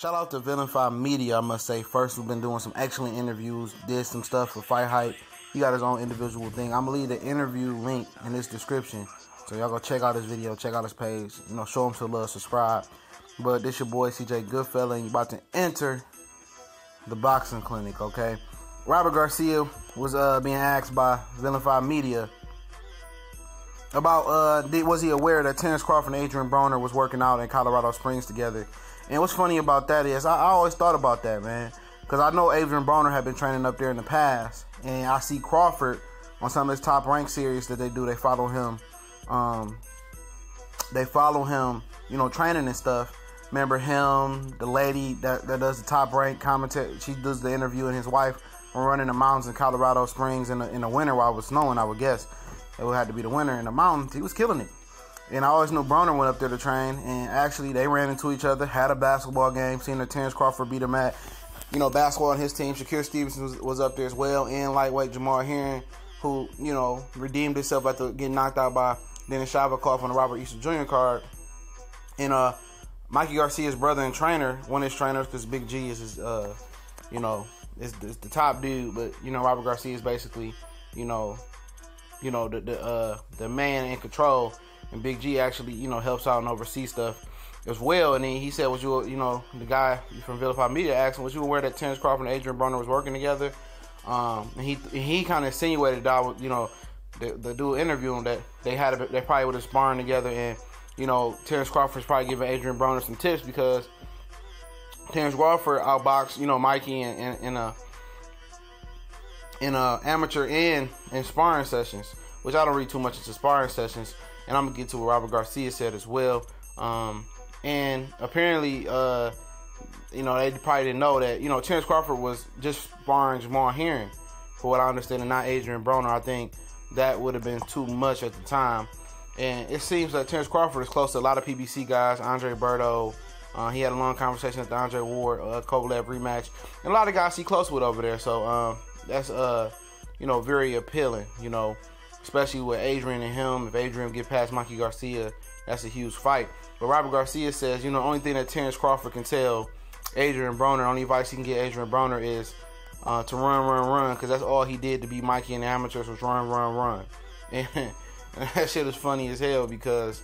Shout out to Vilify Media, I must say. First, we've been doing some excellent interviews, did some stuff for Fight Hype. He got his own individual thing. I'm going to leave the interview link in this description. So y'all go check out his video, check out his page. You know, show him some love, subscribe. But this your boy, CJ Goodfella, and you about to enter the boxing clinic, okay? Robert Garcia was being asked by Vilify Media about was he aware that Terence Crawford and Adrien Broner was working out in Colorado Springs together. And what's funny about that is I always thought about that, man, because I know Adrien Broner had been training up there in the past, and I see Crawford on some of his top rank series that they do. They follow him, you know, training and stuff. Remember him, the lady that does the top rank commentary, she does the interview, and his wife were running the mountains in Colorado Springs in the winter while it was snowing, I would guess. It would have to be the winter in the mountains. He was killing it. And I always knew Broner went up there to train, and actually they ran into each other, had a basketball game, seen that Terence Crawford beat him at, you know, basketball on his team. Shakir Stevenson was up there as well, and lightweight Jamar Herring, who, you know, redeemed himself after getting knocked out by Dennis Shavakov on the Robert Easter Jr. card. And Mikey Garcia's brother and trainer, one of his trainers, because Big G is his, you know, is the top dude, but, you know, Robert Garcia is basically, you know, the man in control, and Big G actually, you know, helps out and oversees stuff as well. And then he said, was you know, the guy from Vilify Media asked him, was you aware that Terence Crawford and Adrien Broner was working together? And he kind of insinuated that, you know, the dude interviewing that they probably would have sparring together, and, you know, Terence Crawford's probably giving Adrien Broner some tips because Terence Crawford outboxed, you know, Mikey in amateur and in sparring sessions, which I don't read too much into sparring sessions, and I'm gonna get to what Robert Garcia said as well. And apparently, you know, they probably didn't know that, you know, Terence Crawford was just sparring Jamar Herring, for what I understand, and not Adrien Broner. I think that would have been too much at the time. And it seems that Terence Crawford is close to a lot of PBC guys, Andre Berto. He had a long conversation at the Andre Ward Kovalev rematch, and a lot of guys he close with over there. So that's you know, very appealing, you know, especially with Adrien and him. If Adrien get past Mikey Garcia, that's a huge fight. But Robert Garcia says, you know, the only thing that Terence Crawford can tell Adrien Broner, only advice he can get Adrien Broner is to run, because that's all he did to beat Mikey in the amateurs was run. And that shit is funny as hell because,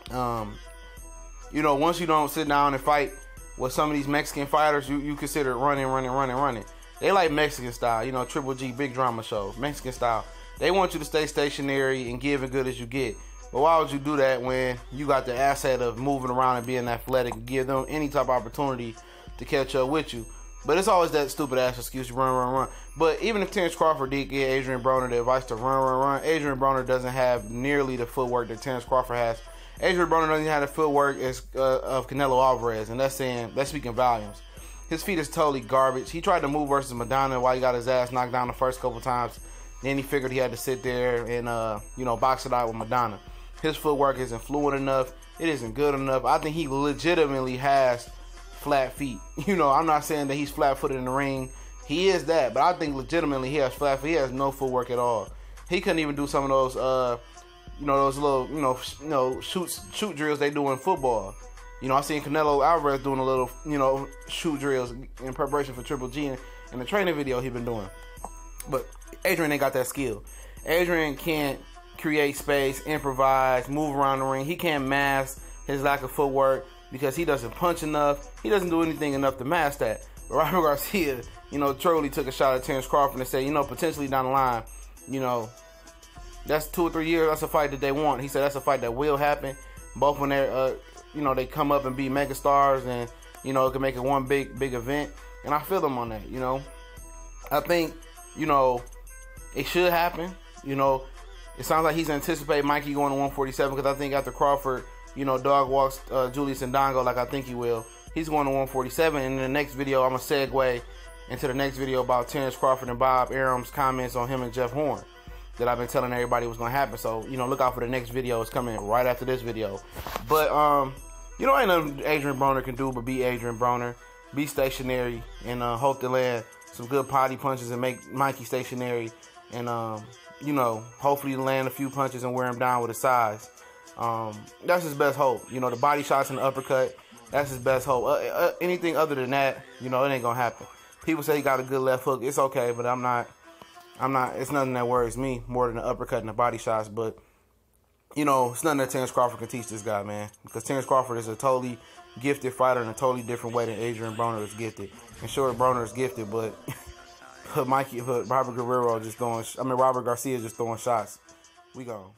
you know, once you don't sit down and fight with some of these Mexican fighters, you consider running. They like Mexican style, you know, Triple G, big drama shows, Mexican style. They want you to stay stationary and give as good as you get. But why would you do that when you got the asset of moving around and being athletic and give them any type of opportunity to catch up with you? But it's always that stupid ass excuse, run. But even if Terence Crawford did give Adrien Broner the advice to run, Adrien Broner doesn't have nearly the footwork that Terence Crawford has. Adrien Broner doesn't have the footwork of Canelo Alvarez, and that's speaking volumes. His feet is totally garbage. He tried to move versus Madonna while he got his ass knocked down the first couple times. Then he figured he had to sit there and, you know, box it out with Madonna. His footwork isn't fluid enough. It isn't good enough. I think he legitimately has flat feet. You know, I'm not saying that he's flat-footed in the ring. He is that, but I think legitimately he has flat feet. He has no footwork at all. He couldn't even do some of those, you know, those little, you know, shoot drills they do in football. You know, I seen Canelo Alvarez doing a little, you know, shoot drills in preparation for Triple G in the training video he been doing. But Adrien ain't got that skill. Adrien can't create space, improvise, move around the ring. He can't mask his lack of footwork because he doesn't punch enough. He doesn't do anything enough to mask that. But Robert Garcia, you know, truly took a shot at Terence Crawford and said, you know, potentially down the line, you know, that's 2 or 3 years. That's a fight that they want. He said that's a fight that will happen. Both when they're, you know, they come up and be megastars, and, you know, it can make it one big event. And I feel them on that, you know. I think, you know, it should happen. You know, it sounds like he's anticipating Mikey going to 147, because I think after Crawford, you know, dog walks Julius Ndongo like I think he will, he's going to 147. And in the next video, I'm going to segue into the next video about Terence Crawford and Bob Arum's comments on him and Jeff Horn that I've been telling everybody was going to happen. So, you know, look out for the next video. It's coming right after this video. But, you know, ain't nothing Adrien Broner can do but be Adrien Broner. Be stationary and hope to land some good potty punches and make Mikey stationary. And, you know, hopefully land a few punches and wear him down with his size. That's his best hope. You know, the body shots and the uppercut, That's his best hope. Anything other than that, you know, it ain't gonna happen. People say he got a good left hook. It's okay, but I'm not. It's nothing that worries me more than the uppercut and the body shots. But you know, it's nothing that Terence Crawford can teach this guy, man. Because Terence Crawford is a totally gifted fighter in a totally different way than Adrien Broner is gifted. And sure, Broner is gifted, but Robert Garcia just throwing shots. We gone.